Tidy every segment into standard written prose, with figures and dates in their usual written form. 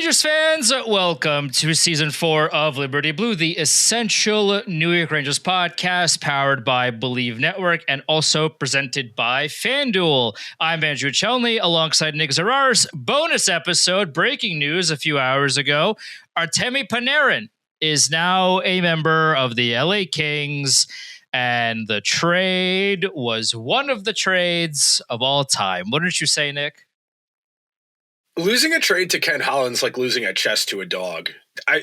Rangers fans, welcome to season 4 of Liberty Blue, the essential New York Rangers podcast powered by Believe Network and also presented by FanDuel. I'm Andrew Chelney alongside Nick Zararis. Bonus episode, breaking news a few hours ago. Artemi Panarin is now a member of the LA Kings, and the trade was one of the trades of all time. Wouldn't you say, Nick? Losing a trade to Ken Holland's like losing a chess to a dog.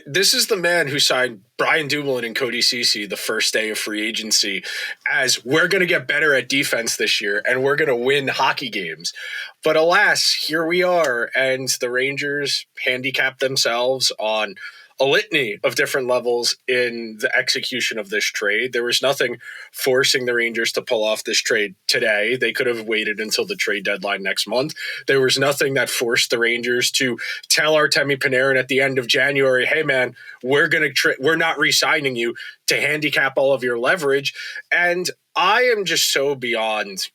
This is the man who signed Brian Dumoulin and Cody Ceci the first day of free agency as we're going to get better at defense this year and we're going to win hockey games. But alas, here we are, and the Rangers handicapped themselves on a litany of different levels in the execution of this trade. There was nothing forcing the Rangers to pull off this trade today. They could have waited until the trade deadline next month. There was nothing that forced the Rangers to tell Artemi Panarin at the end of January, hey man, we're not re-signing you, to handicap all of your leverage. And I am just so beyond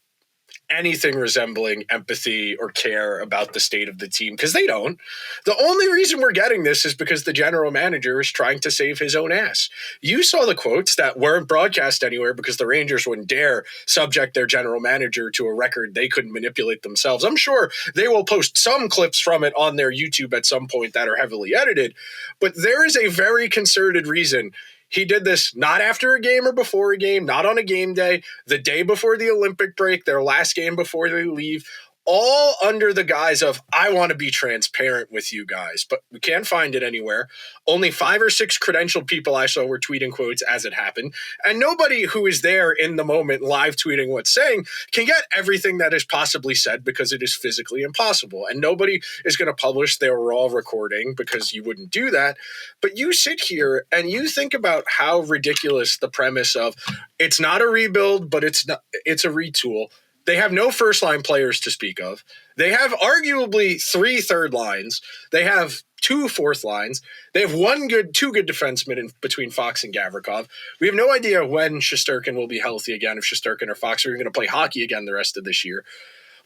anything resembling empathy or care about the state of the team, because they don't. The only reason we're getting this is because the general manager is trying to save his own ass. You saw the quotes that weren't broadcast anywhere because the Rangers wouldn't dare subject their general manager to a record they couldn't manipulate themselves. I'm sure they will post some clips from it on their YouTube at some point that are heavily edited, but there is a very concerted reason he did this not after a game or before a game, not on a game day, the day before the Olympic break, their last game before they leave, all under the guise of, I want to be transparent with you guys, but we can't find it anywhere. Only 5 or 6 credentialed people I saw were tweeting quotes as it happened, and nobody who is there in the moment live tweeting what's saying can get everything that is possibly said because it is physically impossible, and nobody is going to publish their raw recording because you wouldn't do that. But you sit here and you think about how ridiculous the premise of it's not a rebuild, but it's a retool. They have no first-line players to speak of. They have arguably 3 third lines. They have 2 fourth lines. They have 2 good defensemen in between Fox and Gavrikov. We have no idea when Shesterkin will be healthy again, if Shesterkin or Fox are going to play hockey again the rest of this year.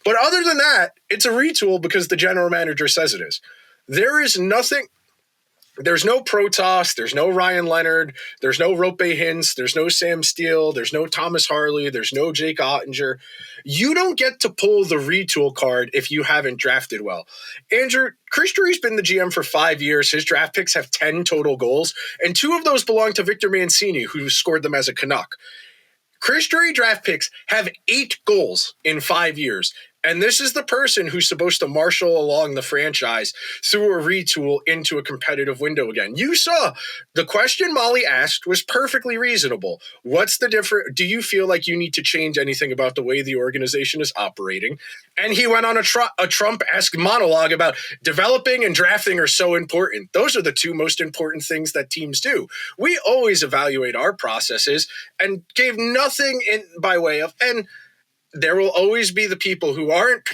But other than that, it's a retool because the general manager says it is. There is nothing... There's no Protoss, there's no Ryan Leonard, there's no Rope Hintz, there's no Sam Steele, there's no Thomas Harley, there's no Jake Ottinger. You don't get to pull the retool card if you haven't drafted well. Andrew, Chris Drury's been the GM for 5 years. His draft picks have 10 total goals, and 2 of those belong to Victor Mancini, who scored them as a Canuck. Chris Drury draft picks have 8 goals in 5 years. And this is the person who's supposed to marshal along the franchise through a retool into a competitive window again. You saw the question Molly asked was perfectly reasonable. What's the difference? Do you feel like you need to change anything about the way the organization is operating? And he went on a Trump-esque monologue about developing and drafting are so important. Those are the 2 most important things that teams do. We always evaluate our processes and gave nothing in by way of... and there will always be the people who aren't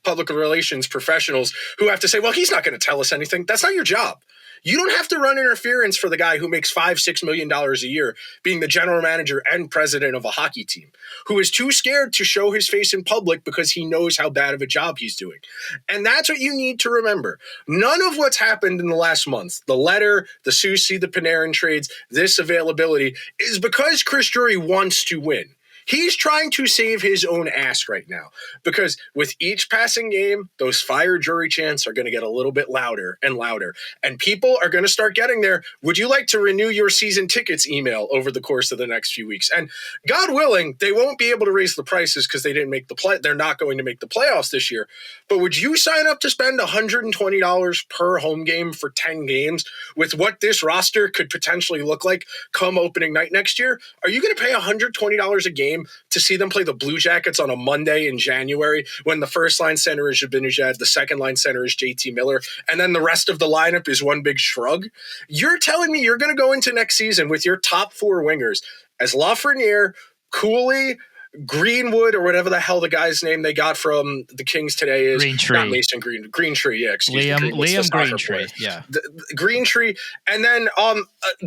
public relations professionals who have to say, well, he's not going to tell us anything. That's not your job. You don't have to run interference for the guy who makes $5-6 million a year being the general manager and president of a hockey team, who is too scared to show his face in public because he knows how bad of a job he's doing. And that's what you need to remember. None of what's happened in the last month, the letter, the Soucy, the Panarin trades, this availability, is because Chris Drury wants to win. He's trying to save his own ass right now because with each passing game, those fire Drury chants are going to get a little bit louder and louder. And people are going to start getting there. Would you like to renew your season tickets email over the course of the next few weeks? And God willing, they won't be able to raise the prices because they didn't make the play. They're not going to make the playoffs this year. But would you sign up to spend $120 per home game for 10 games with what this roster could potentially look like come opening night next year? Are you going to pay $120 a game to see them play the Blue Jackets on a Monday in January when the first line center is Zibanejad, the second line center is JT Miller, and then the rest of the lineup is one big shrug? You're telling me you're going to go into next season with your top 4 wingers as Lafreniere, Cooley, Greenwood, or whatever the hell the guy's name they got from the Kings today is. Greentree. Not Mason Greentree, yeah, excuse me. Liam Greentree, yeah. Greentree, and then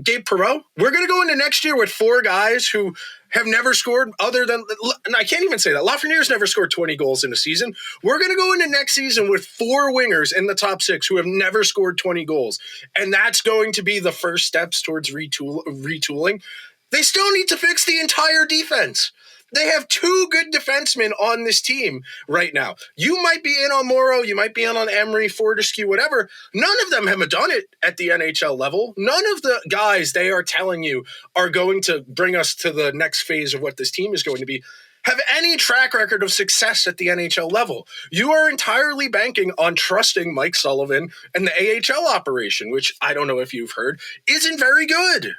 Gabe Perreault. We're going to go into next year with 4 guys who have never scored other than, and I can't even say that. Lafreniere's never scored 20 goals in a season. We're going to go into next season with 4 wingers in the top 6 who have never scored 20 goals. And that's going to be the first steps towards retooling. They still need to fix the entire defense. They have 2 good defensemen on this team right now. You might be in on Morrow, you might be in on Emery, Fortescue, whatever. None of them have done it at the NHL level. None of the guys they are telling you are going to bring us to the next phase of what this team is going to be have any track record of success at the NHL level. You are entirely banking on trusting Mike Sullivan and the AHL operation, which I don't know if you've heard, isn't very good.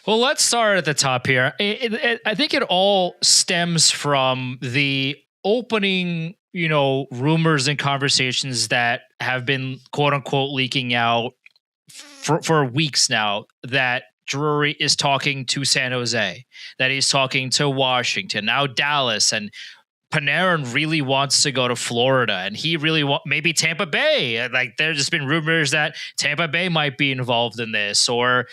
Well, let's start at the top here. I think it all stems from the opening, rumors and conversations that have been quote unquote leaking out for weeks now that Drury is talking to San Jose, that he's talking to Washington, now Dallas, and Panarin really wants to go to Florida, and he really maybe Tampa Bay. Like, there's just been rumors that Tampa Bay might be involved in this, or,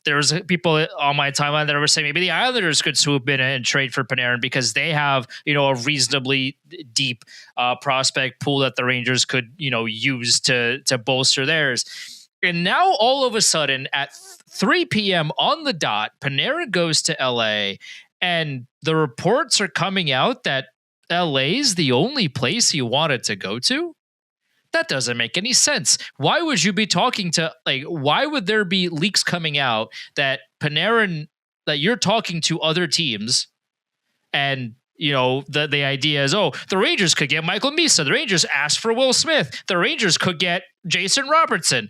there's people on my timeline that were saying maybe the Islanders could swoop in and trade for Panarin because they have, a reasonably deep prospect pool that the Rangers could, use to bolster theirs. And now all of a sudden at 3 p.m. on the dot, Panarin goes to LA, and the reports are coming out that LA is the only place he wanted to go to. That doesn't make any sense. Why would you be talking to, why would there be leaks coming out that Panarin, that you're talking to other teams, and, the idea is, the Rangers could get Michael Misa. The Rangers asked for Will Smith. The Rangers could get Jason Robertson.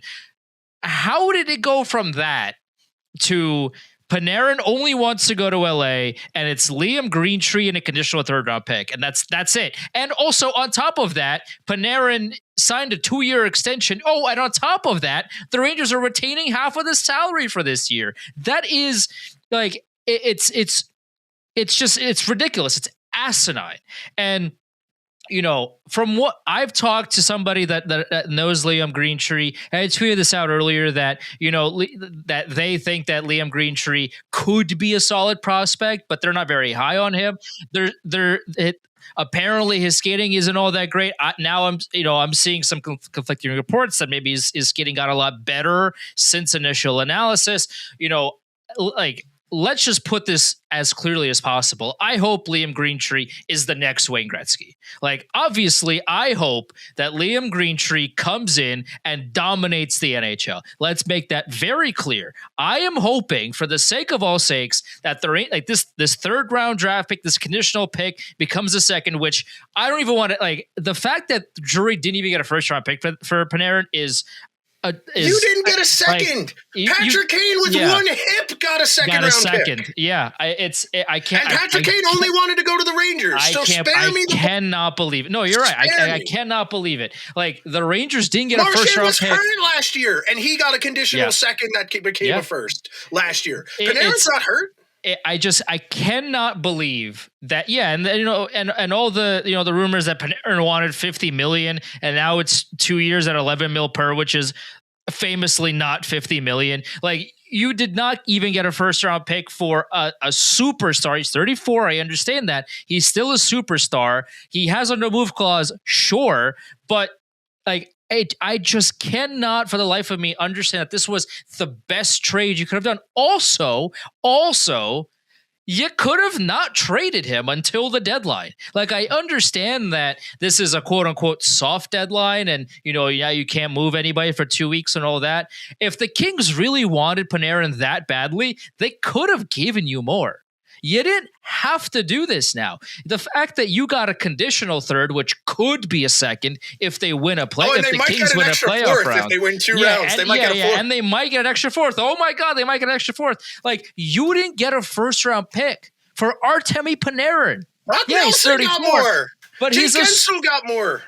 How did it go from that to Panarin only wants to go to LA, and it's Liam Greentree and a conditional 3rd-round pick, and that's it. And also on top of that, Panarin signed a 2-year extension. Oh, and on top of that, the Rangers are retaining half of the salary for this year. That is it's ridiculous. It's asinine. And from what I've talked to somebody that knows Liam Greentree, and I tweeted this out earlier that, that they think that Liam Greentree could be a solid prospect, but they're not very high on him. Apparently his skating isn't all that great. I'm seeing some conflicting reports that maybe his skating got a lot better since initial analysis. Let's just put this as clearly as possible. I hope Liam Greentree is the next Wayne Gretzky. Obviously, I hope that Liam Greentree comes in and dominates the NHL. Let's make that very clear. I am hoping, for the sake of all sakes, that this 3rd-round draft pick, this conditional pick, becomes a second, which I don't even want to, the fact that Drury didn't even get a 1st-round pick for Panarin is... you didn't get a second. Patrick Kane with one hip got a second-round pick. Yeah, I can't. And Patrick Kane only wanted to go to the Rangers. I cannot believe it. No, you're right. I cannot believe it. The Rangers didn't get a 1st-round pick. Marchand was hurt last year, and he got a conditional second that became a first last year. Panarin's not hurt. I cannot believe that. Yeah, and all the the rumors that Panarin wanted $50 million, and now it's 2 years at $11 million per, which is famously not $50 million. You did not even get a 1st-round pick for a superstar. He's 34. I understand that he's still a superstar. He has a no move clause, sure, but I just cannot for the life of me understand that this was the best trade you could have done. Also, you could have not traded him until the deadline. I understand that this is a quote unquote soft deadline, and you can't move anybody for 2 weeks and all that. If the Kings really wanted Panarin that badly, they could have given you more. You didn't have to do this now. The fact that you got a conditional 3rd, which could be a second if they win a play, if the Kings win a playoff round, if they win 2 rounds, they might get a 4th. And they might get an extra 4th. Oh my God, they might get an extra 4th. You didn't get a 1st-round pick for Artemi Panarin. He's 34, got more. But Jake Gensel got more.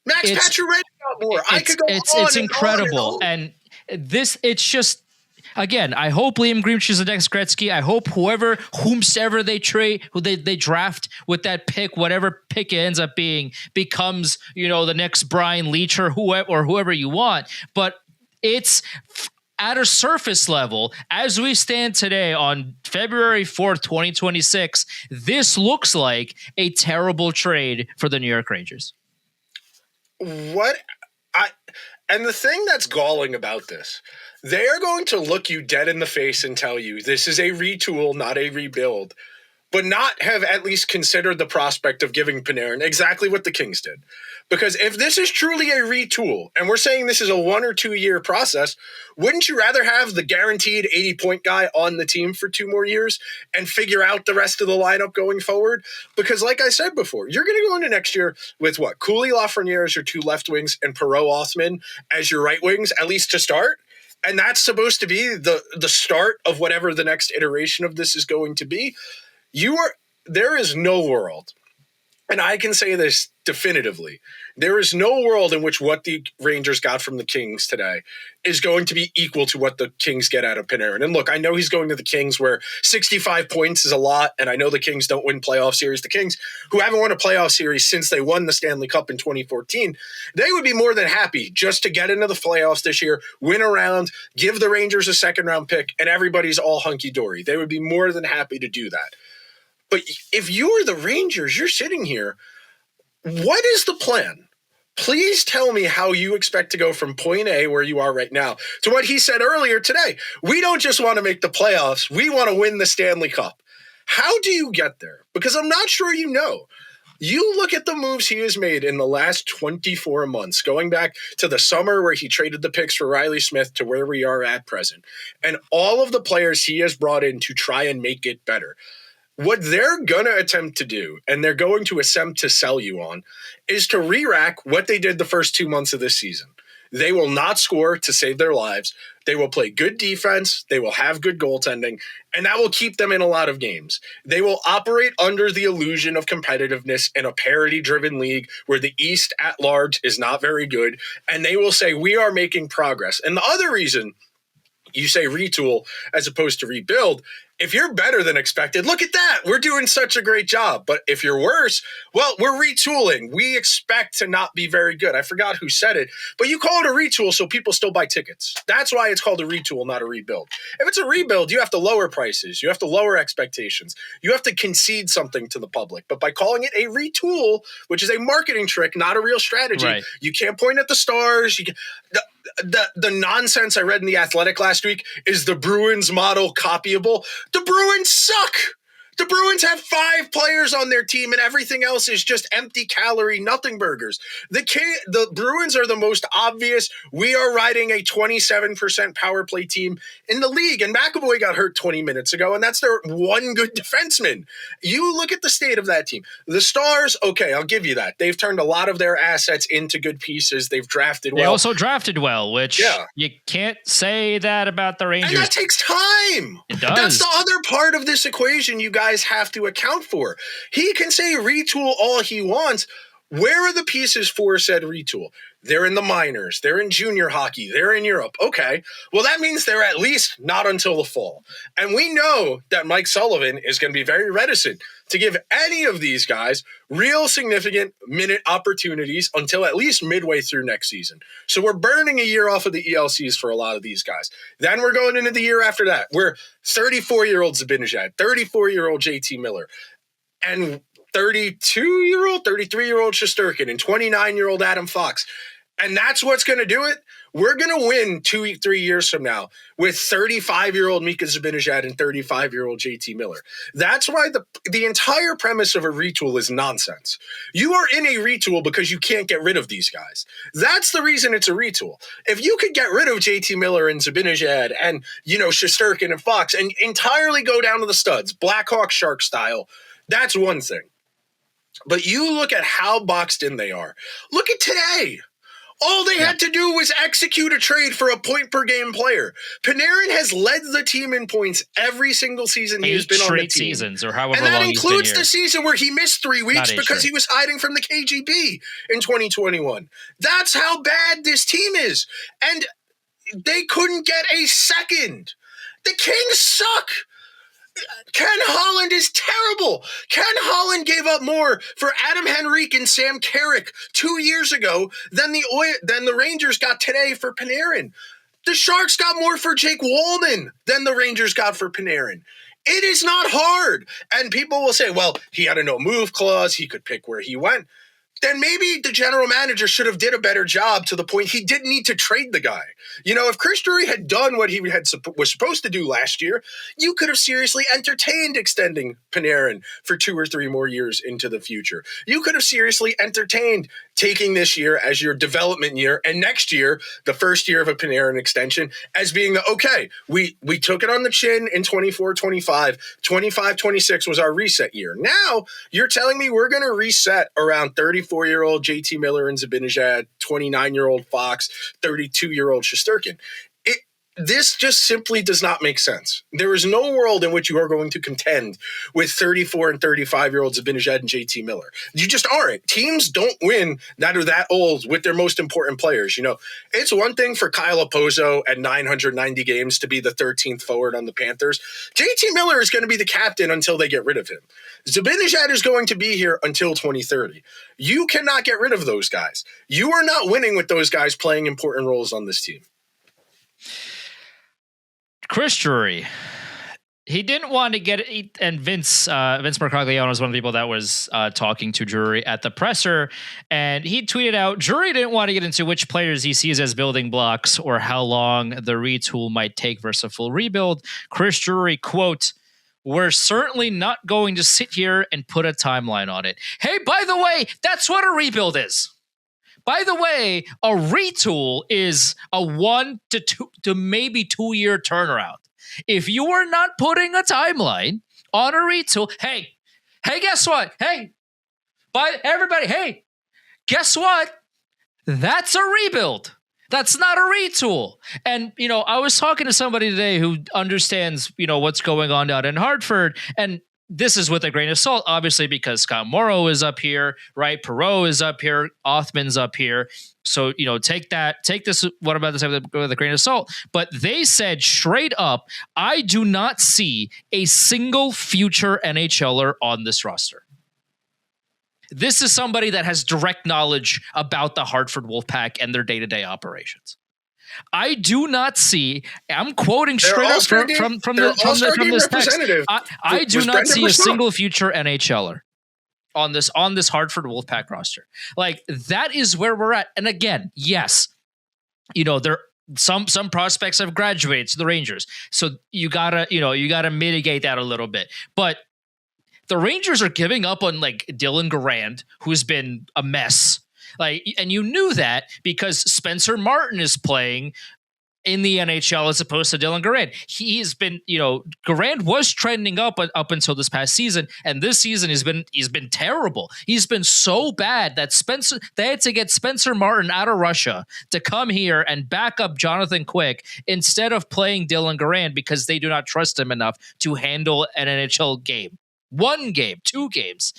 Max Pacioretty got more. I could go on. It's incredible, and it's just. Again, I hope Liam Greentree is the next Gretzky. I hope whomsoever they trade, who they draft with that pick, whatever pick it ends up being, becomes the next Brian Leetch or whoever you want. But it's at a surface level, as we stand today on February 4th, 2026, this looks like a terrible trade for the New York Rangers. And the thing that's galling about this, they are going to look you dead in the face and tell you this is a retool, not a rebuild, but not have at least considered the prospect of giving Panarin exactly what the Kings did. Because if this is truly a retool, and we're saying this is a 1 or 2 year process, wouldn't you rather have the guaranteed 80-point guy on the team for 2 more years and figure out the rest of the lineup going forward? Because like I said before, you're going to go into next year with what? Cooley, Lafreniere as your 2 left wings and Perreault-Othmann as your right wings, at least to start. And that's supposed to be the start of whatever the next iteration of this is going to be. There is no world, and I can say this definitively, there is no world in which what the Rangers got from the Kings today is going to be equal to what the Kings get out of Panarin. And look, I know he's going to the Kings where 65 points is a lot, and I know the Kings don't win playoff series. The Kings, who haven't won a playoff series since they won the Stanley Cup in 2014, they would be more than happy just to get into the playoffs this year, win a round, give the Rangers a second-round pick, and everybody's all hunky-dory. They would be more than happy to do that. But if you're the Rangers, you're sitting here, what is the plan? Please tell me how you expect to go from point A, where you are right now, to what he said earlier today. We don't just want to make the playoffs. We want to win the Stanley Cup. How do you get there? Because I'm not sure you know. You look at the moves he has made in the last 24 months, going back to the summer where he traded the picks for Riley Smith to where we are at present, and all of the players he has brought in to try and make it better. What they're going to attempt to do, and they're going to attempt to sell you on, is to re-rack what they did the first 2 months of this season. They will not score to save their lives. They will play good defense. They will have good goaltending, and that will keep them in a lot of games. They will operate under the illusion of competitiveness in a parity-driven league where the East at large is not very good, and they will say, we are making progress. And the other reason you say retool as opposed to rebuild, if you're better than expected, look at that. We're doing such a great job. But if you're worse, well, we're retooling. We expect to not be very good. I forgot who said it, but you call it a retool so people still buy tickets. That's why it's called a retool, not a rebuild. If it's a rebuild, you have to lower prices. You have to lower expectations. You have to concede something to the public. But by calling it a retool, which is a marketing trick, not a real strategy, right. You can't point at the stars. You can, the nonsense I read in The Athletic last week is the Bruins model copyable. The Bruins suck. The Bruins have 5 players on their team, and everything else is just empty calorie nothing burgers. The Bruins are the most obvious. We are riding a 27% power play team in the league, and McAvoy got hurt 20 minutes ago, and that's their one good defenseman. You look at the state of that team. The Stars, okay, I'll give you that. They've turned a lot of their assets into good pieces. They've drafted well. They also drafted well, which you can't say that about the Rangers. And that takes time. It does. That's the other part of this equation you guys have to account for. He can say retool all he wants. Where are the pieces for said retool? They're in the minors. They're in junior hockey. They're in Europe. Okay. Well, that means they're at least not until the fall. And we know that Mike Sullivan is going to be very reticent to give any of these guys real significant minute opportunities until at least midway through next season. So we're burning a year off of the ELCs for a lot of these guys. Then we're going into the year after that. We're 34-year-old Zibanejad, 34-year-old JT Miller, and 32-year-old, 33-year-old Shesterkin, and 29-year-old Adam Fox. And that's what's going to do it. We're going to win 2-3 years from now with 35-year-old Mika Zibanejad and 35-year-old JT Miller. That's why the entire premise of a retool is nonsense. You are in a retool because you can't get rid of these guys. That's the reason it's a retool. If you could get rid of JT Miller and Zibanejad and, Shesterkin and Fox and entirely go down to the studs, Blackhawk Shark style, that's one thing. But you look at how boxed in they are. Look at today. All they had to do was execute a trade for a point-per-game player. Panarin has led the team in points every single season he's been on the team. 8 straight seasons, or however long he's been here. And that includes the season where he missed 3 weeks because he was hiding from the KGB in 2021. That's how bad this team is. And they couldn't get a second. The Kings suck. Ken Holland is terrible. Ken Holland gave up more for Adam Henrique and Sam Carrick 2 years ago than the Rangers got today for Panarin. The Sharks got more for Jake Wallman than the Rangers got for Panarin. It is not hard. And people will say, well, he had a no-move clause. He could pick where he went. Then maybe the general manager should have did a better job to the point he didn't need to trade the guy. You know, if Chris Drury had done what he was supposed to do last year, you could have seriously entertained extending Panarin for 2 or 3 more years into the future. You could have seriously entertained taking this year as your development year and next year, the first year of a Panarin extension, as being okay, we took it on the chin in 24-25. 25-26 was our reset year. Now you're telling me we're going to reset around 34-year-old JT Miller and Zibanejad, 29-year-old Fox, 32-year-old Shesterkin. This just simply does not make sense. There is no world in which you are going to contend with 34 and 35-year-olds Zibanejad and JT Miller. You just aren't. Teams don't win that are that old with their most important players. You know, it's one thing for Kyle Opozo at 990 games to be the 13th forward on the Panthers. JT Miller is going to be the captain until they get rid of him. Zibanejad is going to be here until 2030. You cannot get rid of those guys. You are not winning with those guys playing important roles on this team. Chris Drury, he didn't want to get it, and Vince Mercoglione was one of the people that was talking to Drury at the presser, and he tweeted out, Drury didn't want to get into which players he sees as building blocks or how long the retool might take versus a full rebuild. Chris Drury, quote, "We're certainly not going to sit here and put a timeline on it. Hey, by the way, that's what a rebuild is. By the way, a retool is a 1 to maybe 2 year turnaround. If you are not putting a timeline on a retool, hey, guess what? Hey, everybody, hey, guess what? That's a rebuild. That's not a retool." And, you know, I was talking to somebody today who understands, you know, what's going on down in Hartford, and this is with a grain of salt, obviously, because Scott Morrow is up here, right? Perreault is up here. Othman's up here. So, you know, take this, what about this with a grain of salt? But they said straight up, I do not see a single future NHLer on this roster. This is somebody that has direct knowledge about the Hartford Wolfpack and their day-to-day operations. I do not see. I'm quoting straight up from this text. I do not see a single future NHLer on this Hartford Wolfpack roster. Like, that is where we're at. And again, yes, you know, there some prospects have graduated to the Rangers, so you gotta mitigate that a little bit. But the Rangers are giving up on like Dylan Garand, who's been a mess. Like, and you knew that because Spencer Martin is playing in the NHL as opposed to Dylan Garand. He's been, you know, Garand was trending up until this past season, and this season he's been terrible. He's been so bad that they had to get Spencer Martin out of Russia to come here and back up Jonathan Quick instead of playing Dylan Garand because they do not trust him enough to handle an NHL game. 1 game, 2 games.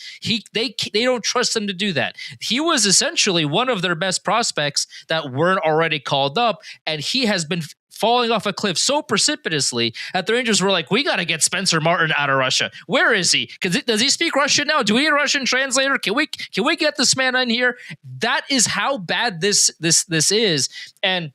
They don't trust him to do that. He was essentially one of their best prospects that weren't already called up, and he has been falling off a cliff so precipitously that the Rangers were like, we got to get Spencer Martin out of Russia. Where is he? Does he speak Russian now? Do we need a Russian translator? Can we get this man in here? That is how bad this is, and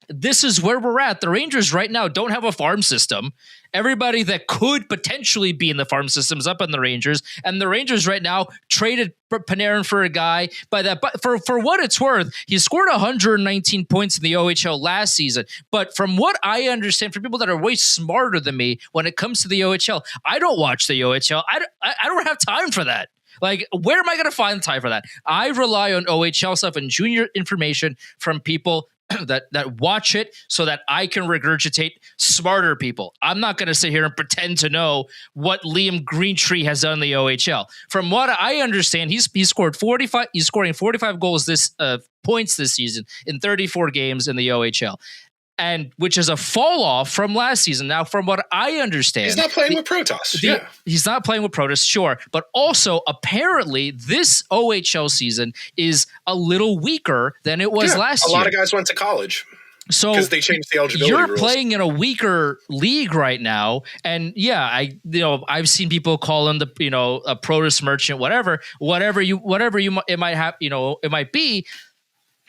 this is where we're at. The Rangers right now don't have a farm system. Everybody that could potentially be in the farm system is up in the Rangers, and the Rangers right now traded Panarin for a guy by that. But for what it's worth, he scored 119 points in the OHL last season. But from what I understand, for people that are way smarter than me when it comes to the OHL, I don't watch the OHL. I don't have time for that. Like, where am I going to find time for that? I rely on OHL stuff and junior information from people that watch it so that I can regurgitate smarter people. I'm not going to sit here and pretend to know what Liam Greentree has done in the OHL. From what I understand, he's scored 45. He's scoring 45 goals points this season in 34 games in the OHL. And which is a fall off from last season. Now, from what I understand, he's not playing with Protoss. He's not playing with Protoss, sure. But also, apparently, this OHL season is a little weaker than it was last year. A lot of guys went to college. So because they changed the eligibility you're rules. Playing in a weaker league right now, and I've seen people call him a Protoss merchant, whatever it might be.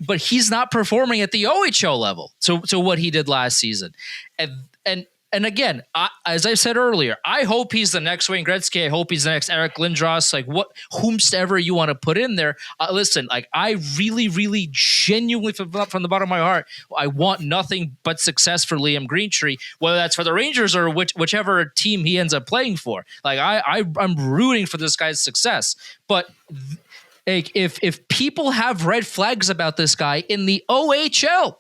but he's not performing at the OHL level. So what he did last season. And again, as I said earlier, I hope he's the next Wayne Gretzky. I hope he's the next Eric Lindros. Like whomsoever you want to put in there. Listen, like I really, really genuinely from the bottom of my heart, I want nothing but success for Liam Greentree, whether that's for the Rangers or whichever team he ends up playing for. Like I'm rooting for this guy's success. But if people have red flags about this guy in the OHL,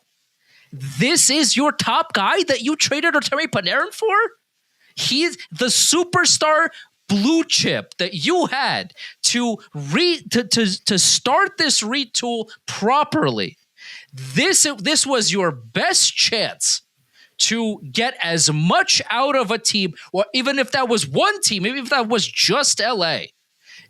this is your top guy that you traded Artemi Panarin for? He's the superstar blue chip that you had to start this retool properly. This was your best chance to get as much out of a team, or even if that was one team, maybe if that was just LA.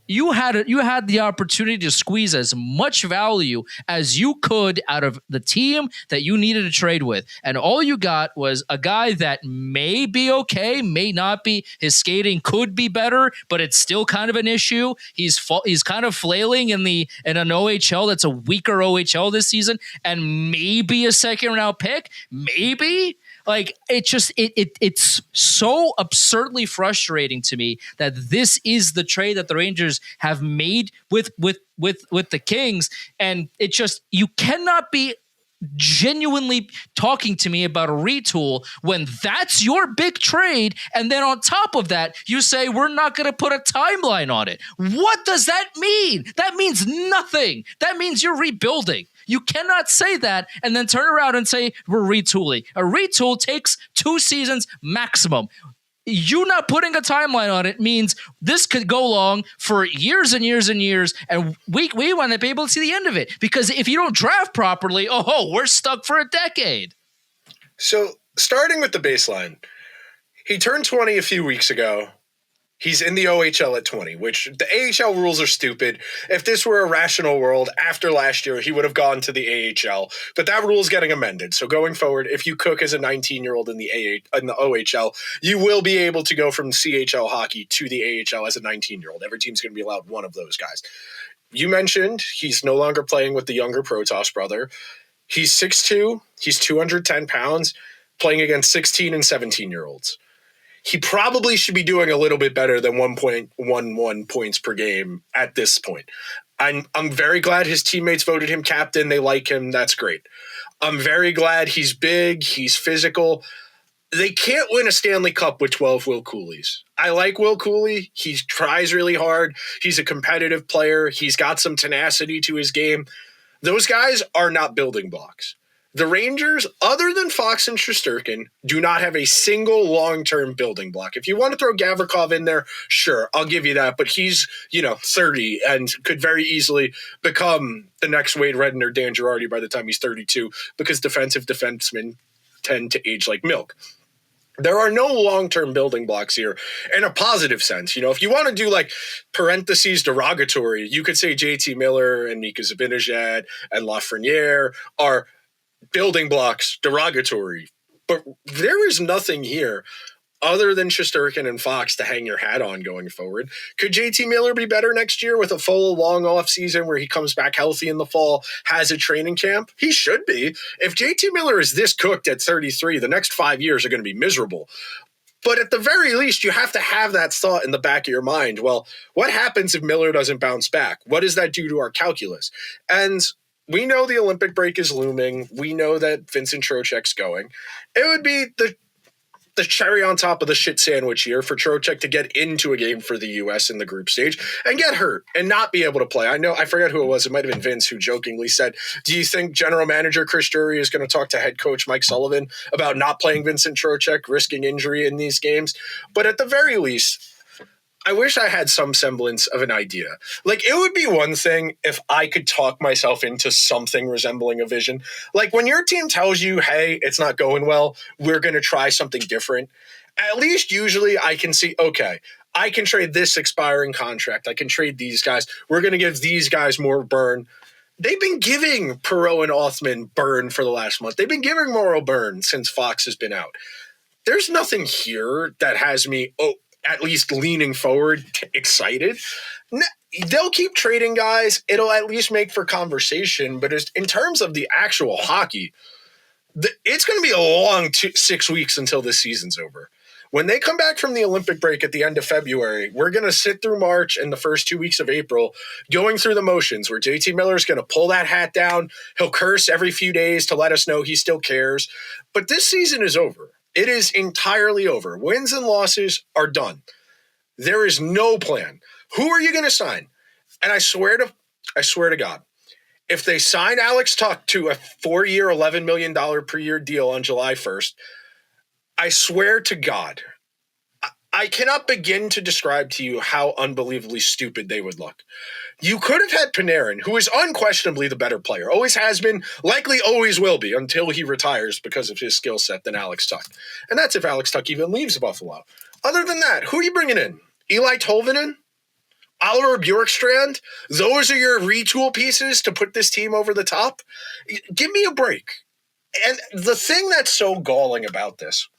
You had the opportunity to squeeze as much value as you could out of the team that you needed to trade with. And all you got was a guy that may be okay, may not be. His skating could be better, but it's still kind of an issue. He's kind of flailing in an OHL that's a weaker OHL this season, and maybe a second round pick, maybe. Like it's so absurdly frustrating to me that this is the trade that the Rangers have made with the Kings, and it just, you cannot be genuinely talking to me about a retool when that's your big trade, and then on top of that you say we're not going to put a timeline on it. What does that mean? That means nothing. That means you're rebuilding. You cannot say that and then turn around and say we're retooling. A retool takes 2 seasons maximum. You not putting a timeline on it means this could go long for years and years and years, and we want to be able to see the end of it. Because if you don't draft properly, we're stuck for a decade. So starting with the baseline, he turned 20 a few weeks ago. He's in the OHL at 20, which the AHL rules are stupid. If this were a rational world, after last year, he would have gone to the AHL. But that rule is getting amended. So going forward, if you cook as a 19-year-old in the OHL, you will be able to go from CHL hockey to the AHL as a 19-year-old. Every team's going to be allowed one of those guys. You mentioned he's no longer playing with the younger Protoss brother. He's 6'2", he's 210 pounds, playing against 16 and 17-year-olds. He probably should be doing a little bit better than 1.11 points per game at this point. I'm very glad his teammates voted him captain. They like him. That's great. I'm very glad he's big. He's physical. They can't win a Stanley Cup with 12 Will Coolies. I like Will Cooley. He tries really hard. He's a competitive player. He's got some tenacity to his game. Those guys are not building blocks. The Rangers, other than Fox and Shesterkin, do not have a single long-term building block. If you want to throw Gavrikov in there, sure, I'll give you that. But he's, 30 and could very easily become the next Wade Redden or Dan Girardi by the time he's 32, because defensive defensemen tend to age like milk. There are no long-term building blocks here in a positive sense. If you want to do like parentheses derogatory, you could say JT Miller and Mika Zibanejad and Lafreniere are building blocks derogatory, but there is nothing here other than Shesterkin and Fox to hang your hat on going forward. Could JT Miller be better next year with a full long off season where he comes back healthy in the fall, has a training camp? He should be. If JT Miller is this cooked at 33, the next 5 years are going to be miserable. But at the very least, you have to have that thought in the back of your mind. Well, what happens if Miller doesn't bounce back? What does that do to our calculus? And we know the Olympic break is looming. We know that Vincent Trocheck's going. It would be the cherry on top of the shit sandwich here for Trocheck to get into a game for the U.S. in the group stage and get hurt and not be able to play. I forget who it was. It might have been Vince who jokingly said, do you think general manager Chris Drury is going to talk to head coach Mike Sullivan about not playing Vincent Trocheck, risking injury in these games? But at the very least, I wish I had some semblance of an idea. Like, it would be one thing if I could talk myself into something resembling a vision. Like, when your team tells you, hey, it's not going well, we're going to try something different. At least usually I can see, okay, I can trade this expiring contract. I can trade these guys. We're going to give these guys more burn. They've been giving Perreault and Othman burn for the last month. They've been giving Morrow burn since Fox has been out. There's nothing here that has me, at least leaning forward, excited. they'll keep trading guys. It'll at least make for conversation. But in terms of the actual hockey, it's going to be a long 6 weeks until this season's over. When they come back from the Olympic break at the end of February, we're going to sit through March and the first 2 weeks of April going through the motions where JT Miller's going to pull that hat down. He'll curse every few days to let us know he still cares. But this season is over. It is entirely over. Wins and losses are done. There is no plan. Who are you going to sign? And I swear to God, if they sign Alex Tuch to a 4-year, $11 million per year deal on July 1st, I swear to God, I cannot begin to describe to you how unbelievably stupid they would look. You could have had Panarin, who is unquestionably the better player, always has been, likely always will be until he retires because of his skill set than Alex Tuch. And that's if Alex Tuch even leaves Buffalo. Other than that, who are you bringing in? Eli Tolvanen? Oliver Bjorkstrand? Those are your retool pieces to put this team over the top? Give me a break. And the thing that's so galling about this,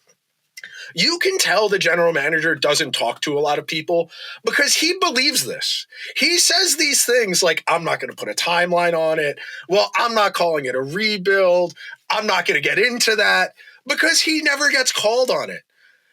you can tell the general manager doesn't talk to a lot of people because he believes this. He says these things like, I'm not going to put a timeline on it. Well, I'm not calling it a rebuild. I'm not going to get into that because he never gets called on it.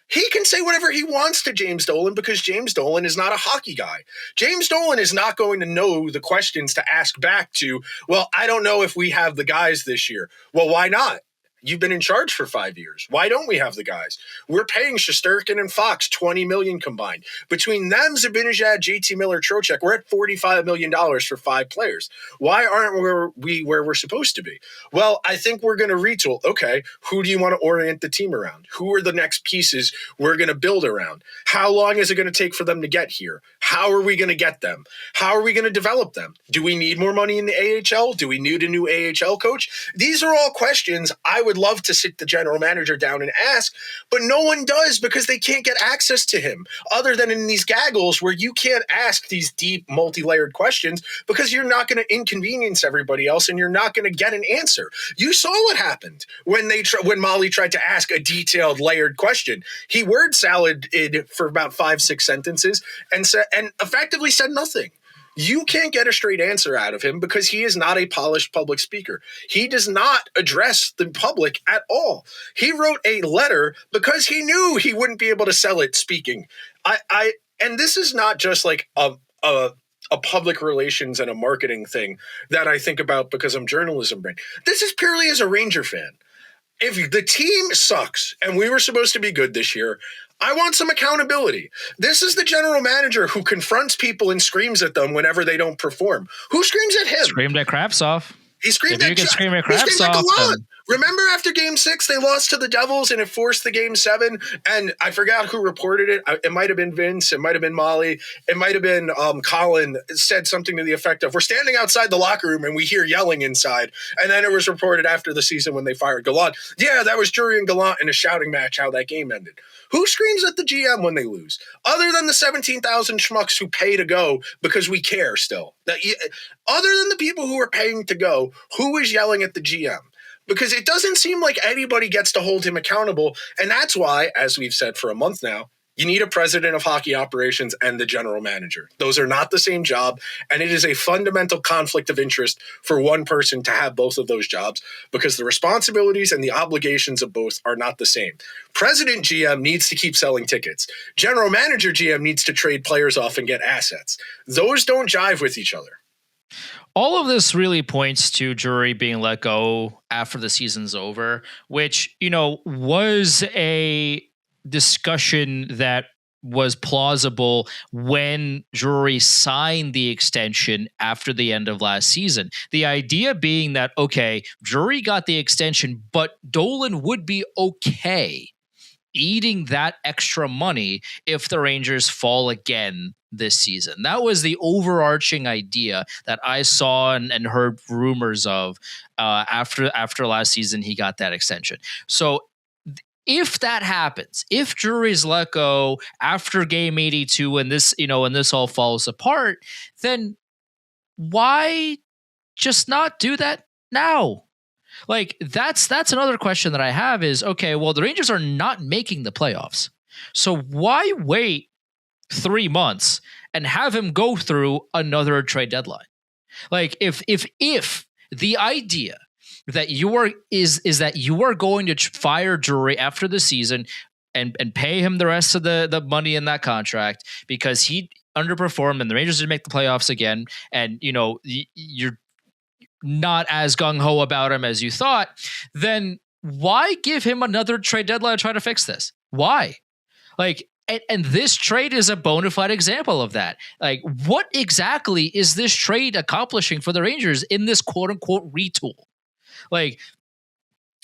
He can say whatever he wants to James Dolan because James Dolan is not a hockey guy. James Dolan is not going to know the questions to ask back to, well, I don't know if we have the guys this year. Well, why not? You've been in charge for 5 years. Why don't we have the guys? We're paying Shesterkin and Fox $20 million combined. Between them, Zibanejad, JT Miller, Trocheck, we're at $45 million for 5 players. Why aren't we where we're supposed to be? Well, I think we're going to retool. Okay, who do you want to orient the team around? Who are the next pieces we're going to build around? How long is it going to take for them to get here? How are we going to get them? How are we going to develop them? Do we need more money in the AHL? Do we need a new AHL coach? These are all questions I would love to sit the general manager down and ask, but no one does because they can't get access to him other than in these gaggles where you can't ask these deep multi-layered questions because you're not going to inconvenience everybody else and you're not going to get an answer. You saw what happened when Molly tried to ask a detailed layered question. He word saladed for about 5-6 sentences and effectively said nothing. You can't get a straight answer out of him because he is not a polished public speaker. He does not address the public at all. He wrote a letter because he knew he wouldn't be able to sell it speaking. And this is not just like a public relations and a marketing thing that I think about because I'm journalism brain. This is purely as a Ranger fan. If the team sucks and we were supposed to be good this year, I want some accountability. This is the general manager who confronts people and screams at them whenever they don't perform. Who screams at him? Screamed at Krapsov. He screamed if at you can scream at Krapsov. Remember after Game 6, they lost to the Devils and it forced the Game 7? And I forgot who reported it. It might have been Vince. It might have been Molly. It might have been Colin said something to the effect of, we're standing outside the locker room and we hear yelling inside. And then it was reported after the season when they fired Gallant. Yeah, that was Drury and Gallant in a shouting match how that game ended. Who screams at the GM when they lose? Other than the 17,000 schmucks who pay to go because we care still. Other than the people who are paying to go, who is yelling at the GM? Because it doesn't seem like anybody gets to hold him accountable. And that's why, as we've said for a month now, you need a president of hockey operations and the general manager. Those are not the same job. And it is a fundamental conflict of interest for one person to have both of those jobs because the responsibilities and the obligations of both are not the same. President GM needs to keep selling tickets. General manager GM needs to trade players off and get assets. Those don't jive with each other. All of this really points to Drury being let go after the season's over, which, was a discussion that was plausible when Drury signed the extension after the end of last season. The idea being that, okay, Drury got the extension, but Dolan would be okay eating that extra money if the Rangers fall again this season. That was the overarching idea that I saw and heard rumors of after last season he got that extension. So if that happens, if Drury's let go after game 82 and this, and this all falls apart, then why just not do that now? Like that's another question that I have is, okay, well, the Rangers are not making the playoffs. So why wait 3 months and have him go through another trade deadline. Like if the idea that you are is that you are going to fire Drury after the season and pay him the rest of the money in that contract because he underperformed and the Rangers didn't make the playoffs again, and you're not as gung-ho about him as you thought, then why give him another trade deadline to try to fix this? Why? Like, and this trade is a bona fide example of that. Like, what exactly is this trade accomplishing for the Rangers in this quote-unquote retool? Like,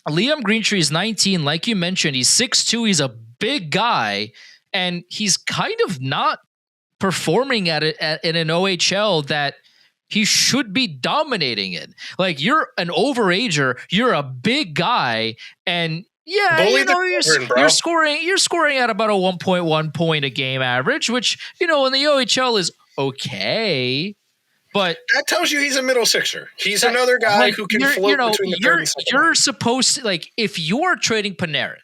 Liam Greentree is 19. Like you mentioned, he's 6'2". He's a big guy, and he's kind of not performing in an OHL that he should be dominating in. Like, you're an overager, you're a big guy, and you're scoring at about a 1.1 point a game average, which, in the OHL is okay. But that tells you he's a middle sixer. He's another guy who can float between the third and second. You're supposed to, like, if you're trading Panarin,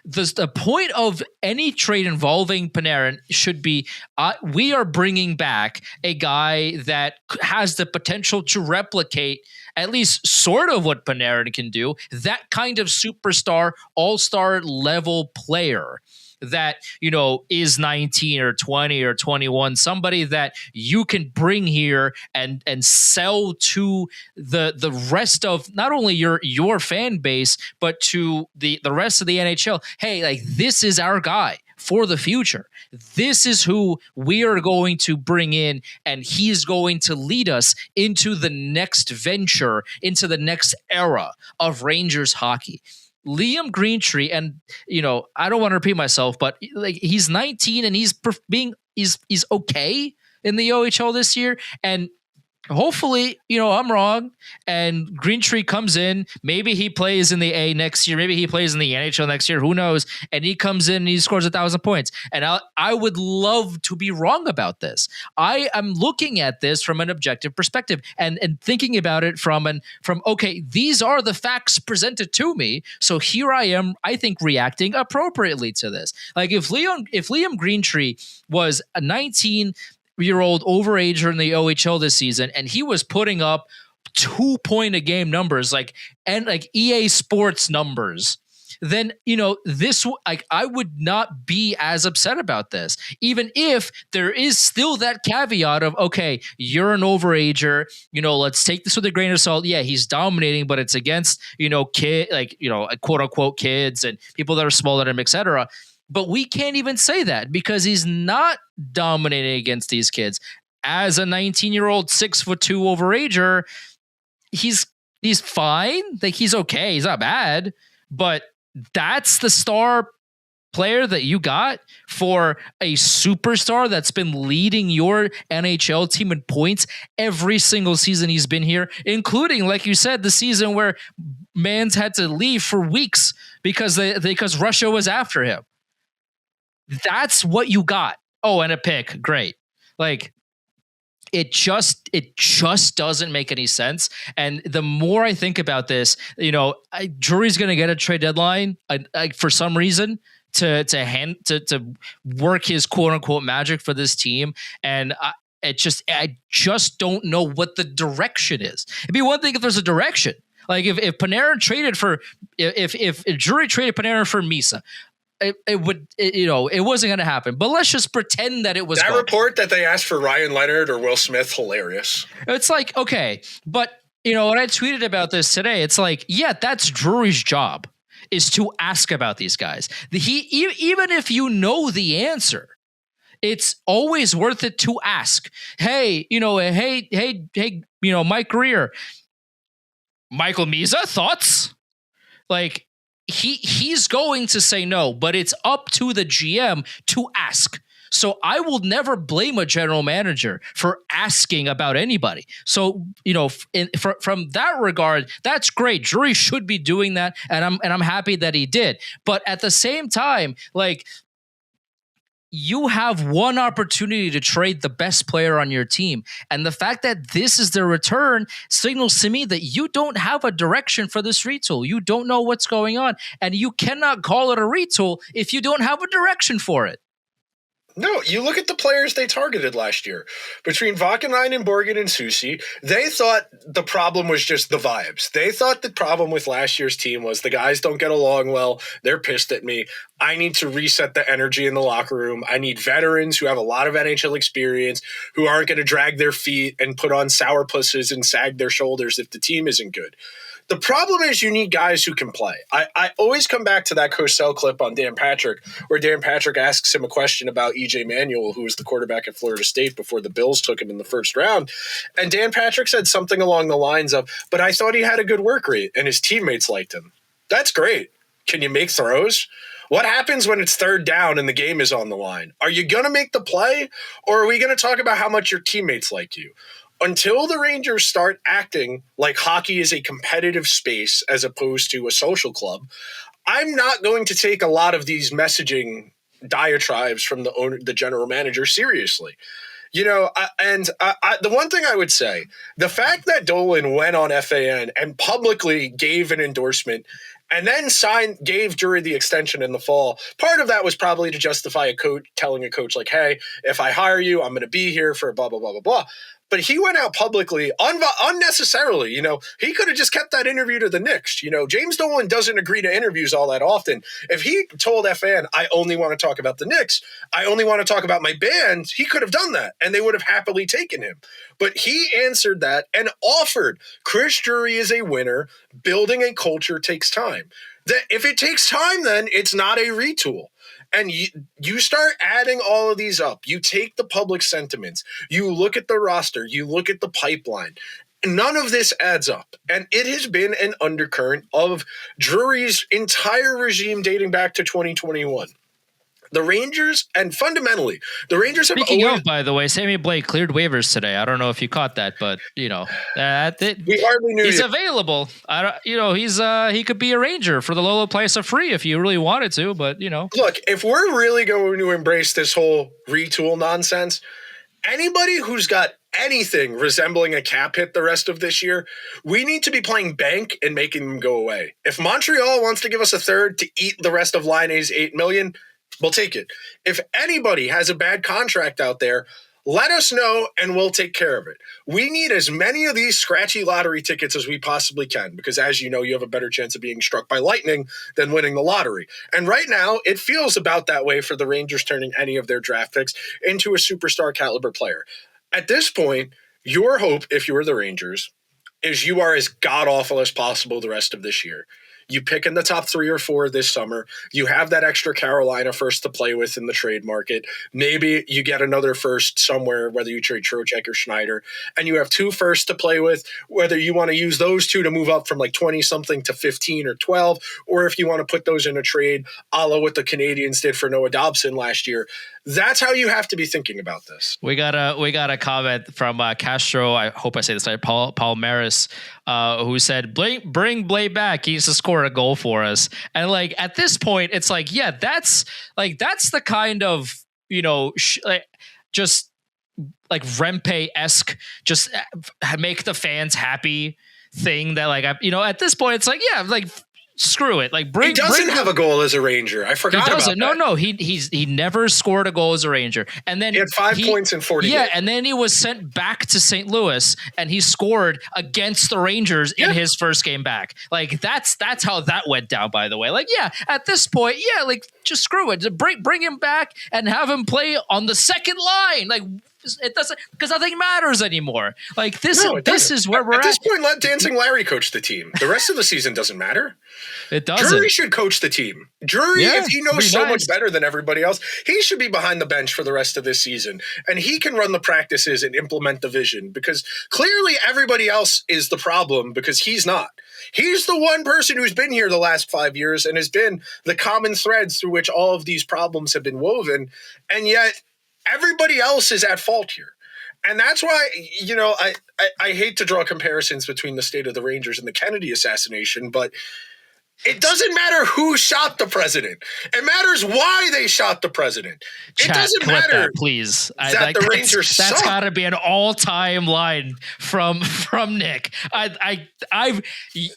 the point of any trade involving Panarin should be we are bringing back a guy that has the potential to replicate at least sort of what Panarin can do, that kind of superstar, all-star level player that, is 19 or 20 or 21, somebody that you can bring here and sell to the rest of not only your fan base, but to the rest of the NHL. Hey, like, this is our guy for the future. This is who we are going to bring in, and he's going to lead us into the next venture, into the next era of Rangers hockey. Liam Greentree, and I don't want to repeat myself, but like, he's 19 and he's okay in the OHL this year, and hopefully, I'm wrong, and Greentree comes in. Maybe he plays in the A next year. Maybe he plays in the NHL next year. Who knows? And he comes in and he scores 1,000 points. And I would love to be wrong about this. I am looking at this from an objective perspective and thinking about it from okay, these are the facts presented to me. So here I am, I think, reacting appropriately to this. Like, if Liam Greentree was a 19-year-old overager in the OHL this season, and he was putting up 2 point a game numbers, like EA Sports numbers, then this, like, I would not be as upset about this, even if there is still that caveat of, okay, you're an overager, let's take this with a grain of salt. Yeah, he's dominating, but it's against quote unquote kids and people that are smaller than him, etc. But we can't even say that because he's not dominating against these kids. As a 19-year-old, 6'2" overager, he's fine. Like, he's okay. He's not bad. But that's the star player that you got for a superstar that's been leading your NHL team in points every single season he's been here, including, like you said, the season where Mans had to leave for weeks because Russia was after him. That's what you got. Oh, and a pick. Great. Like, it just doesn't make any sense. And the more I think about this, Drury's going to get a trade deadline for some reason to work his quote unquote magic for this team. And I just don't know what the direction is. It'd be one thing if there's a direction. Like, if Panarin traded for, if Drury traded Panarin for Misa, it wasn't going to happen. But let's just pretend that it was. That report that they asked for Ryan Leonard or Will Smith, hilarious. It's like, okay, but when I tweeted about this today, it's like, yeah, that's Drury's job, is to ask about these guys. Even if you know the answer, it's always worth it to ask. Hey, Mike Greer, Michael Misa, thoughts? Like, he's going to say no, but it's up to the GM to ask. So I will never blame a general manager for asking about anybody. So, from that regard, that's great. Drury should be doing that, and I'm happy that he did. But at the same time, like, you have one opportunity to trade the best player on your team. And the fact that this is the return signals to me that you don't have a direction for this retool. You don't know what's going on. And you cannot call it a retool if you don't have a direction for it. No, you look at the players they targeted last year. Between Vakanainen and Borgen and Soucy, they thought the problem was just the vibes. They thought the problem with last year's team was the guys don't get along well. They're pissed at me. I need to reset the energy in the locker room. I need veterans who have a lot of NHL experience, who aren't going to drag their feet and put on sourpusses and sag their shoulders if the team isn't good. The problem is you need guys who can play. I always come back to that Cosell clip on Dan Patrick, where Dan Patrick asks him a question about E.J. Manuel, who was the quarterback at Florida State before the Bills took him in the first round. And Dan Patrick said something along the lines of, but I thought he had a good work rate and his teammates liked him. That's great. Can you make throws? What happens when it's third down and the game is on the line? Are you going to make the play, or are we going to talk about how much your teammates like you? Until the Rangers start acting like hockey is a competitive space as opposed to a social club, I'm not going to take a lot of these messaging diatribes from the owner, the general manager, seriously. You know, the one thing I would say, the fact that Dolan went on FAN and publicly gave an endorsement and then gave Drury the extension in the fall, part of that was probably to justify a coach telling a coach like, hey, if I hire you, I'm going to be here for blah, blah, blah, blah, blah. But he went out publicly unnecessarily. You know, he could have just kept that interview to the Knicks. You know, James Dolan doesn't agree to interviews all that often. If he told FAN, I only want to talk about the Knicks, I only want to talk about my band, he could have done that, and they would have happily taken him. But he answered that and offered. Chris Drury is a winner. Building a culture takes time. That if it takes time, then it's not a retool. And you start adding all of these up. You take the public sentiments. You look at the roster. You look at the pipeline. None of this adds up. And it has been an undercurrent of Drury's entire regime dating back to 2021. The Rangers, and fundamentally, the Rangers have Speaking of, by the way, Sammy Blake cleared waivers today. I don't know if you caught that, but you know, we hardly knew he's available. He could be a Ranger for the low price of free if you really wanted to, but you know. Look, if we're really going to embrace this whole retool nonsense, anybody who's got anything resembling a cap hit the rest of this year, we need to be playing bank and making them go away. If Montreal wants to give us a third to eat the rest of Line A's $8 million, we'll take it. If anybody has a bad contract out there, let us know and we'll take care of it. We need as many of these scratchy lottery tickets as we possibly can because, as you know, you have a better chance of being struck by lightning than winning the lottery. And right now, it feels about that way for the Rangers turning any of their draft picks into a superstar caliber player. At this point, your hope, if you were the Rangers, is you are as god-awful as possible the rest of this year. You pick in the top 3 or 4 this summer. You have that extra Carolina first to play with in the trade market. Maybe you get another first somewhere, whether you trade Trocheck or Schneider, and you have 2 firsts to play with, whether you want to use those 2 to move up from like 20-something to 15 or 12, or if you want to put those in a trade, a la what the Canadians did for Noah Dobson last year. That's how you have to be thinking about this. We got a comment from Castro. I hope I say this right. Paul Maris, who said, "Bring Blade back. He needs to score a goal for us." And like at this point, it's like, yeah, that's the kind of just like Rempe-esque, just make the fans happy thing that like at this point, it's like, yeah, like. Screw it! Like he doesn't have a goal as a Ranger. I forgot about that. No. He never scored a goal as a Ranger, and then he had 5 points in 40. Yeah, and then he was sent back to St. Louis, and he scored against the Rangers in his first game back. Like that's how that went down. By the way, like at this point, like just screw it. Bring him back and have him play on the second line. Like. It doesn't, because nothing matters anymore. Like this is where we're at. At this point, let Dancing Larry coach the team. The rest of the season doesn't matter. It doesn't. Drury should coach the team. Drury, if he knows so much better than everybody else, he should be behind the bench for the rest of this season. And he can run the practices and implement the vision because clearly everybody else is the problem because he's not. He's the one person who's been here the last 5 years and has been the common threads through which all of these problems have been woven. And yet, everybody else is at fault here. And that's why, I hate to draw comparisons between the state of the Rangers and the Kennedy assassination, but It doesn't matter who shot the president. It matters why they shot the president. Chat, it doesn't clip matter that, please. the Rangers suck. That's got to be an all-time line from Nick.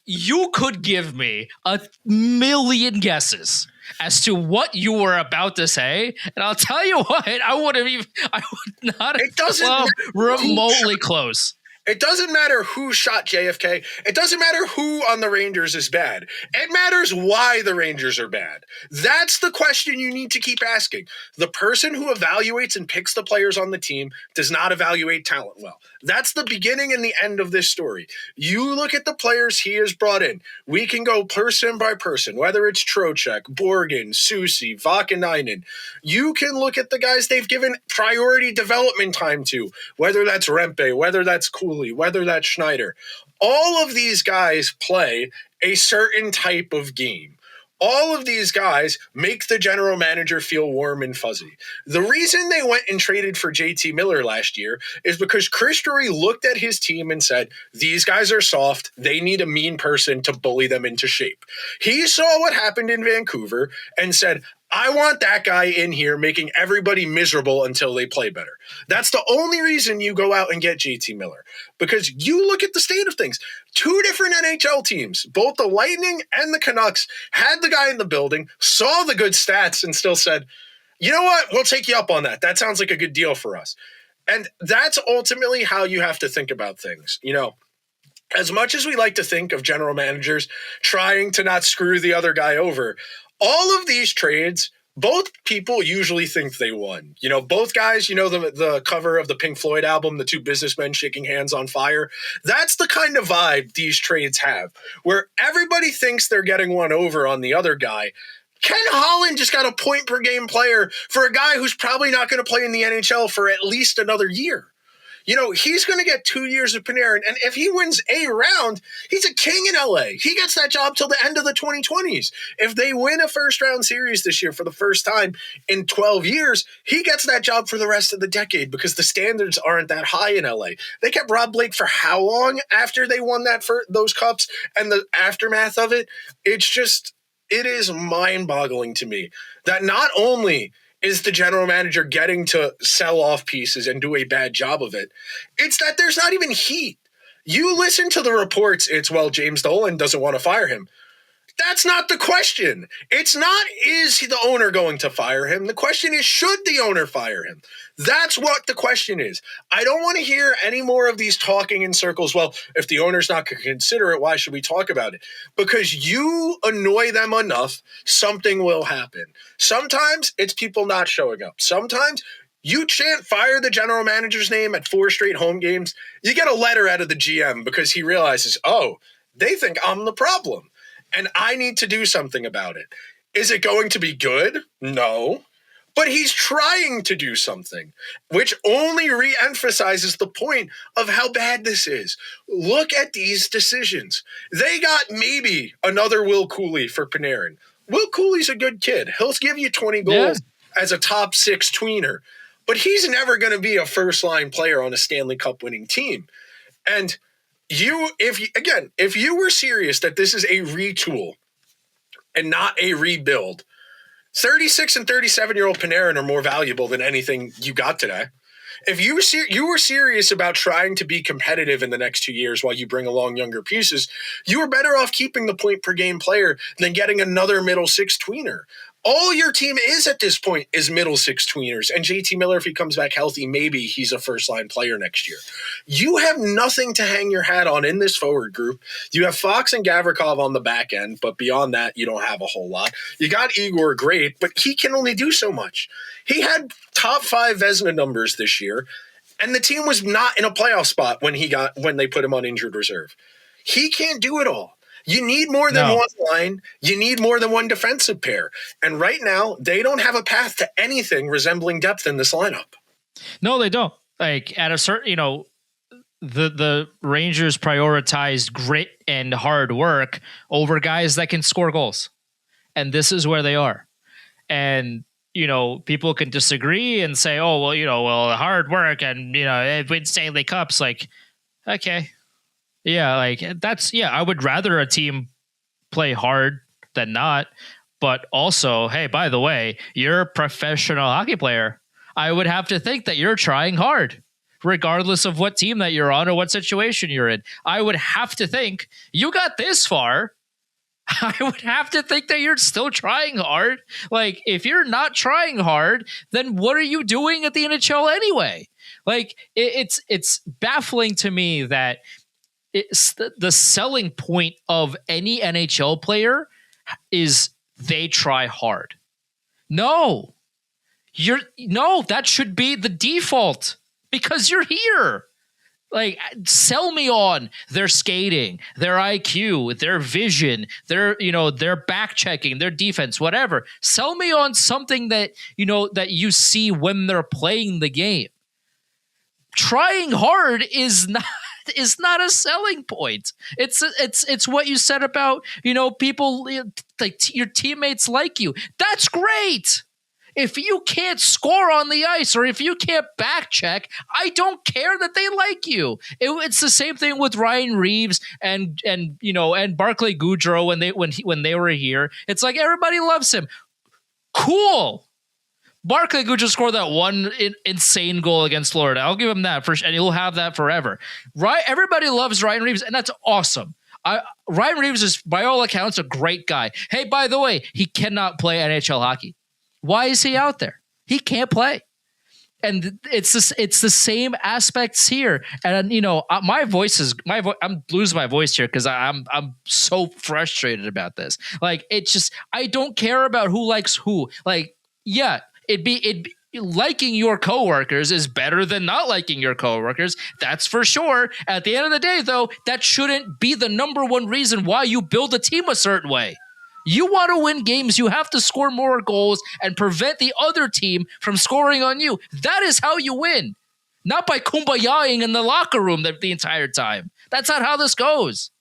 You could give me a million guesses as to what you were about to say, and I'll tell you what, I would not have come remotely close. It doesn't matter who shot JFK. It doesn't matter who on the Rangers is bad. It matters why the Rangers are bad. That's the question you need to keep asking. The person who evaluates and picks the players on the team does not evaluate talent well. That's the beginning and the end of this story. You look at the players he has brought in. We can go person by person, whether it's Trocheck, Borgen, Susi, Vakanainen. You can look at the guys they've given priority development time to, whether that's Rempe, whether that's Cool, whether that's Schneider. All of these guys play a certain type of game. All of these guys make the general manager feel warm and fuzzy. The reason they went and traded for JT Miller last year is because Chris Drury looked at his team and said, these guys are soft. They need a mean person to bully them into shape. He saw what happened in Vancouver and said, I want that guy in here making everybody miserable until they play better. That's the only reason you go out and get JT Miller, because you look at the state of things. Two different NHL teams, both the Lightning and the Canucks, had the guy in the building, saw the good stats, and still said, you know what, we'll take you up on that. That sounds like a good deal for us. And that's ultimately how you have to think about things. You know, as much as we like to think of general managers trying to not screw the other guy over, all of these trades, both people usually think they won. You know, both guys, you know, the cover of the Pink Floyd album, the two businessmen shaking hands on fire. That's the kind of vibe these trades have, where everybody thinks they're getting one over on the other guy. Ken Holland just got a point per game player for a guy who's probably not going to play in the NHL for at least another year. You know, he's going to get 2 years of Panarin, and if he wins a round, he's a king in LA. He gets that job till the end of the 2020s. If they win a first-round series this year for the first time in 12 years, he gets that job for the rest of the decade because the standards aren't that high in LA. They kept Rob Blake for how long after they won those cups and the aftermath of it? It is mind-boggling to me that not only is the general manager getting to sell off pieces and do a bad job of it, it's that there's not even heat. You listen to the reports, it's, well, James Dolan doesn't want to fire him. That's not the question. It's not, is the owner going to fire him? The question is, should the owner fire him? That's what the question is. I don't want to hear any more of these talking in circles. Well, if the owner's not going to consider it, why should we talk about it? Because you annoy them enough, something will happen. Sometimes it's people not showing up. Sometimes you chant fire the general manager's name at 4 straight home games. You get a letter out of the GM because he realizes, oh, they think I'm the problem, and I need to do something about it. Is it going to be good? No. But he's trying to do something, which only re-emphasizes the point of how bad this is. Look at these decisions. They got maybe another Will Cooley for Panarin. Will Cooley's a good kid. He'll give you 20 goals as a top 6 tweener. But he's never going to be a first-line player on a Stanley Cup winning team. And if you were serious that this is a retool and not a rebuild, 36 and 37-year-old Panarin are more valuable than anything you got today. If you were serious about trying to be competitive in the next 2 years while you bring along younger pieces, you are better off keeping the point per game player than getting another middle 6 tweener. All your team is at this point is middle 6 tweeners. And JT Miller, if he comes back healthy, maybe he's a first-line player next year. You have nothing to hang your hat on in this forward group. You have Fox and Gavrikov on the back end, but beyond that, you don't have a whole lot. You got Igor, great, but he can only do so much. He had top 5 Vezina numbers this year, and the team was not in a playoff spot when they put him on injured reserve. He can't do it all. You need more than one line. You need more than one defensive pair. And right now, they don't have a path to anything resembling depth in this lineup. No, they don't. Like, at a certain, the Rangers prioritized grit and hard work over guys that can score goals. And this is where they are. And, people can disagree and say, oh, well, hard work and, win Stanley Cups. Like, okay. Yeah, I would rather a team play hard than not. But also, hey, by the way, you're a professional hockey player. I would have to think that you're trying hard, regardless of what team that you're on or what situation you're in. I would have to think you got this far. I would have to think that you're still trying hard. Like, if you're not trying hard, then what are you doing at the NHL anyway? Like, it's baffling to me that it's the selling point of any NHL player is they try hard. No, that should be the default because you're here. Like, sell me on their skating, their IQ, their vision, their back checking, their defense, whatever. Sell me on something that you see when they're playing the game. Trying hard is not a selling point. It's what you said about, people, like your teammates like you. That's great. If you can't score on the ice or if you can't back check, I don't care that they like you. It's the same thing with Ryan Reeves and Barclay Goodrow when they were here. It's like everybody loves him. Cool. Barclay Goodrow scored that one insane goal against Florida. I'll give him that and he'll have that forever. Right? Everybody loves Ryan Reeves, and that's awesome. Ryan Reeves is, by all accounts, a great guy. Hey, by the way, he cannot play NHL hockey. Why is he out there? He can't play. And it's the same aspects here. And I'm losing my voice here because I'm so frustrated about this. Like, it's just, I don't care about who likes who. Like, yeah, it'd be liking your coworkers is better than not liking your coworkers. That's for sure. At the end of the day, though, that shouldn't be the number one reason why you build a team a certain way. You want to win games, you have to score more goals and prevent the other team from scoring on you. That is how you win. Not by kumbayaing in the locker room the entire time. That's not how this goes.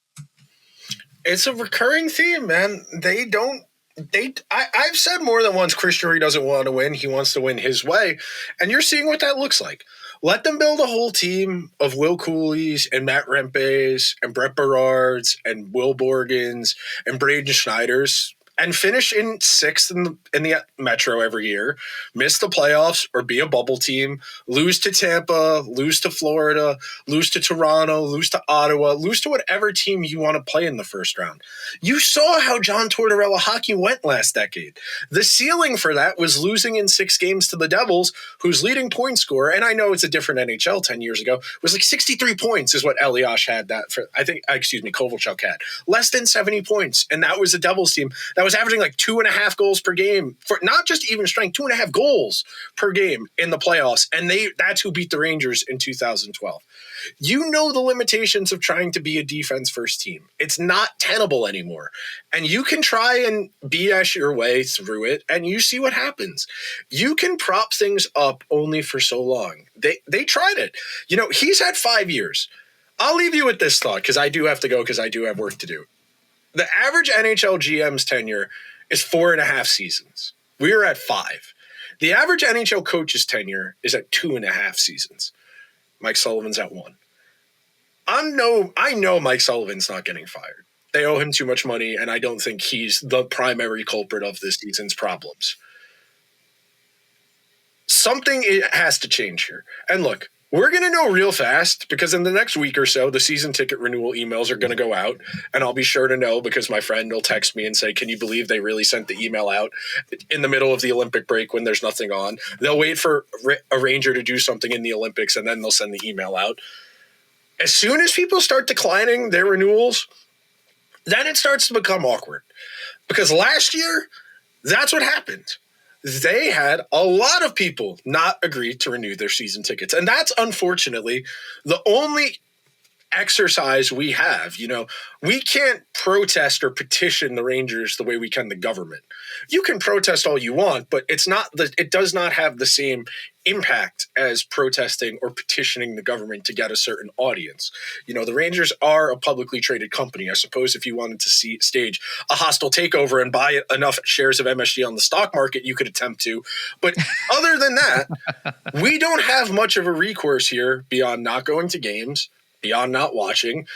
It's a recurring theme, man. I've said more than once, Chris Drury doesn't want to win. He wants to win his way. And you're seeing what that looks like. Let them build a whole team of Will Cooley's and Matt Rempe's and Brett Berard's and Will Borgans and Braden Schneider's and finish in sixth in the Metro every year, miss the playoffs or be a bubble team, lose to Tampa, lose to Florida, lose to Toronto, lose to Ottawa, lose to whatever team you want to play in the first round. You saw how John Tortorella hockey went last decade. The ceiling for that was losing in 6 games to the Devils, whose leading point scorer, and I know it's a different NHL 10 years ago, was like 63 points is what Elias had that for, Kovalchuk had. Less than 70 points, and that was the Devils team that was averaging like 2.5 goals per game for not just even strength, 2.5 goals per game in the playoffs. And that's who beat the Rangers in 2012. You know the limitations of trying to be a defense first team. It's not tenable anymore. And you can try and BS your way through it and you see what happens. You can prop things up only for so long. They tried it. He's had 5 years. I'll leave you with this thought because I do have to go because I do have work to do. The average NHL GM's tenure is 4.5 seasons. We're at 5. The average NHL coach's tenure is at 2.5 seasons. Mike Sullivan's at 1. I know Mike Sullivan's not getting fired. They owe him too much money, and I don't think he's the primary culprit of this season's problems. Something has to change here. And look, we're going to know real fast because in the next week or so, the season ticket renewal emails are going to go out. And I'll be sure to know because my friend will text me and say, can you believe they really sent the email out in the middle of the Olympic break when there's nothing on? They'll wait for a Ranger to do something in the Olympics and then they'll send the email out. As soon as people start declining their renewals, then it starts to become awkward. Because last year, that's what happened. They had a lot of people not agree to renew their season tickets. And that's unfortunately the only exercise we have. We can't protest or petition the Rangers the way we can the government. You can protest all you want, but it does not have the same impact as protesting or petitioning the government to get a certain audience. The Rangers are a publicly traded company. I suppose if you wanted to stage a hostile takeover and buy enough shares of MSG on the stock market, you could attempt to. But other than that, we don't have much of a recourse here beyond not going to games, beyond not watching.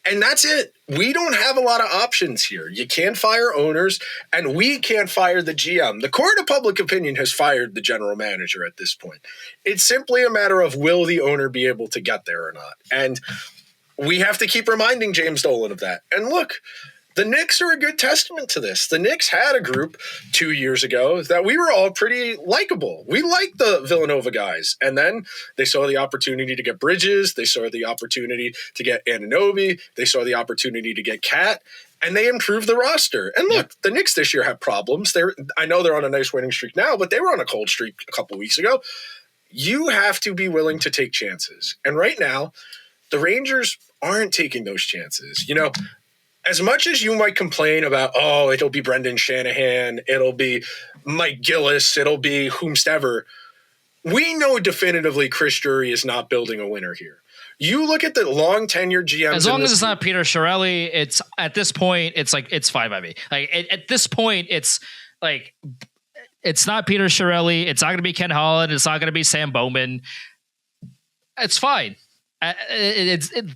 And that's it. We don't have a lot of options here. You can't fire owners, and we can't fire the GM. The court of public opinion has fired the general manager at this point. It's simply a matter of will the owner be able to get there or not. And we have to keep reminding James Dolan of that. And look, the Knicks are a good testament to this. The Knicks had a group 2 years ago that we were all pretty likable. We liked the Villanova guys. And then they saw the opportunity to get Bridges. They saw the opportunity to get Anunoby. They saw the opportunity to get Cat. And they improved the roster. And look, the Knicks this year have problems. I know they're on a nice winning streak now, but they were on a cold streak a couple weeks ago. You have to be willing to take chances. And right now, the Rangers aren't taking those chances. You know, as much as you might complain about, oh, it'll be Brendan Shanahan, it'll be Mike Gillis, it'll be whomstever, we know definitively Chris Drury is not building a winner here. You look at the long tenured GMs. As long as it's not Peter Chiarelli, it's at this point, it's like it's fine by me. Like at this point, it's like it's not Peter Chiarelli, it's not going to be Ken Holland, it's not going to be Sam Bowman. It's fine.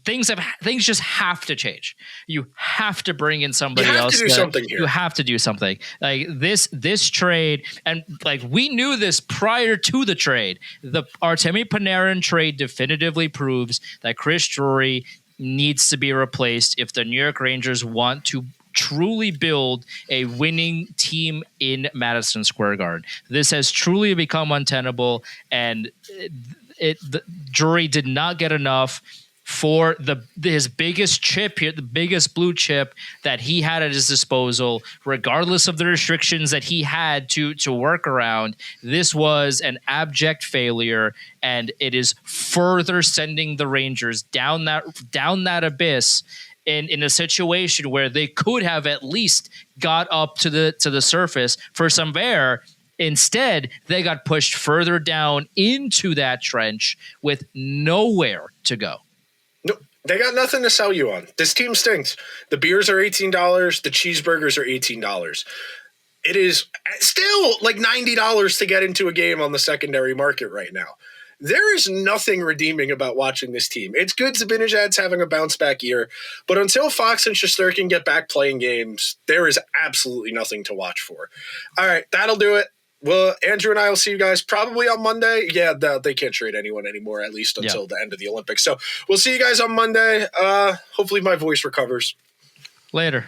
Things just have to change. You have to bring in somebody else. You have to do something here. You have to do something. Like this trade, and like we knew this prior to the trade. The Artemi Panarin trade definitively proves that Chris Drury needs to be replaced if the New York Rangers want to truly build a winning team in Madison Square Garden. This has truly become untenable, and the Drury did not get enough for his biggest chip here, the biggest blue chip that he had at his disposal, regardless of the restrictions that he had to work around. This was an abject failure, and it is further sending the Rangers down that abyss in a situation where they could have at least got up to the surface for some air. Instead, they got pushed further down into that trench with nowhere to go. No, they got nothing to sell you on. This team stinks. The beers are $18. The cheeseburgers are $18. It is still like $90 to get into a game on the secondary market right now. There is nothing redeeming about watching this team. It's good Zibanejad's having a bounce-back year, but until Fox and Shesterkin get back playing games, there is absolutely nothing to watch for. All right, that'll do it. Well, Andrew and I will see you guys probably on Monday. Yeah, they can't trade anyone anymore, at least until the end of the Olympics. So we'll see you guys on Monday. Hopefully my voice recovers. Later.